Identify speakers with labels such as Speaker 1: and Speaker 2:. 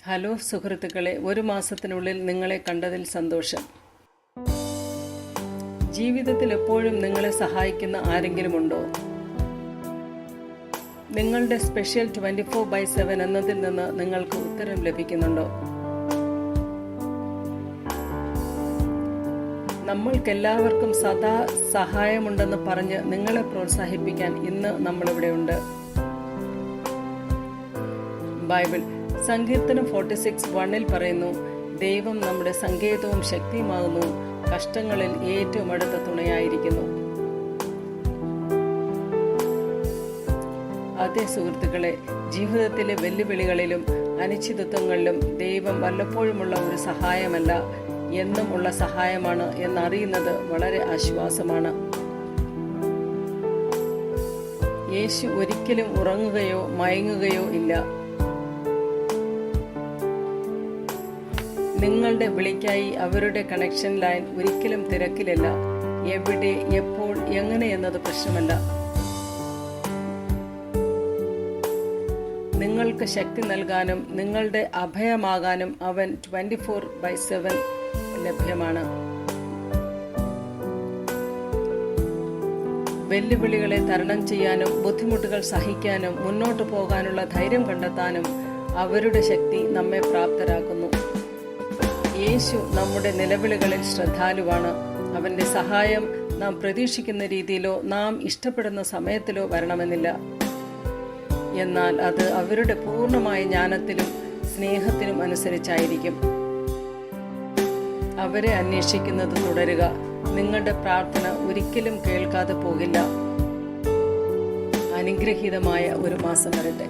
Speaker 1: Hello സുഹൃത്തുക്കളെ, ഒരു മാസത്തിനുള്ളിൽ നിങ്ങളെ കണ്ടതിൽ സന്തോഷം. ജീവിതത്തിൽ എപ്പോഴും നിങ്ങളെ സഹായിക്കുന്ന ആരെങ്കിലും ഉണ്ടോ? നിങ്ങളുടെ സ്പെഷ്യൽ 24/7 എന്നതിൽ നിന്ന് നിങ്ങൾക്ക് ഉത്തരം ലഭിക്കുന്നുണ്ടോ? നമ്മൾക്കെല്ലാവർക്കും സദാ സഹായമുണ്ടെന്ന് പറഞ്ഞ് നിങ്ങളെ പ്രോത്സാഹിപ്പിക്കാൻ ഇന്ന് നമ്മളിവിടെയുണ്ട്. ബൈബിൾ സങ്കീർത്തനം 46:1 പറയുന്നു, ദൈവം നമ്മുടെ സങ്കേതവും ശക്തിയുമാകുന്നു, കഷ്ടങ്ങളിൽ ഏറ്റവും അടുത്ത തുണയായിരിക്കുന്നു. അതേ സുഹൃത്തുക്കളെ, ജീവിതത്തിലെ വെല്ലുവിളികളിലും അനിശ്ചിതത്വങ്ങളിലും ദൈവം വല്ലപ്പോഴുമുള്ള ഒരു സഹായമല്ല, എന്നും ഉള്ള സഹായമാണ് എന്നറിയുന്നത് വളരെ ആശ്വാസമാണ്. യേശു ഒരിക്കലും ഉറങ്ങുകയോ മയങ്ങുകയോ ഇല്ല. നിങ്ങളുടെ വിളിക്കായി അവരുടെ കണക്ഷൻ ലൈൻ ഒരിക്കലും തിരക്കിലല്ല. എവിടെ, എപ്പോൾ, എങ്ങനെ എന്നത് പ്രശ്നമല്ല. നിങ്ങൾക്ക് ശക്തി നൽകാനും നിങ്ങളുടെ അഭയമാകാനും അവൻ 24/7 ലഭ്യമാണ്. വെല്ലുവിളികളെ തരണം ചെയ്യാനും ബുദ്ധിമുട്ടുകൾ സഹിക്കാനും മുന്നോട്ടു പോകാനുള്ള ധൈര്യം കണ്ടെത്താനും അവരുടെ ശക്തി നമ്മെ പ്രാപ്തരാക്കുന്നു. യേശു നമ്മുടെ നിലവിളികളിൽ ശ്രദ്ധാലുവാണ്. അവന്റെ സഹായം നാം പ്രതീക്ഷിക്കുന്ന രീതിയിലോ നാം ഇഷ്ടപ്പെടുന്ന സമയത്തിലോ വരണമെന്നില്ല. എന്നാൽ അത് അവരുടെ പൂർണ്ണമായ ജ്ഞാനത്തിലും സ്നേഹത്തിനും അനുസരിച്ചായിരിക്കും. അവരെ അന്വേഷിക്കുന്നത് തുടരുക. നിങ്ങളുടെ പ്രാർത്ഥന ഒരിക്കലും കേൾക്കാതെ പോകില്ല. അനുഗ്രഹീതമായ ഒരു മാസം വരട്ടെ.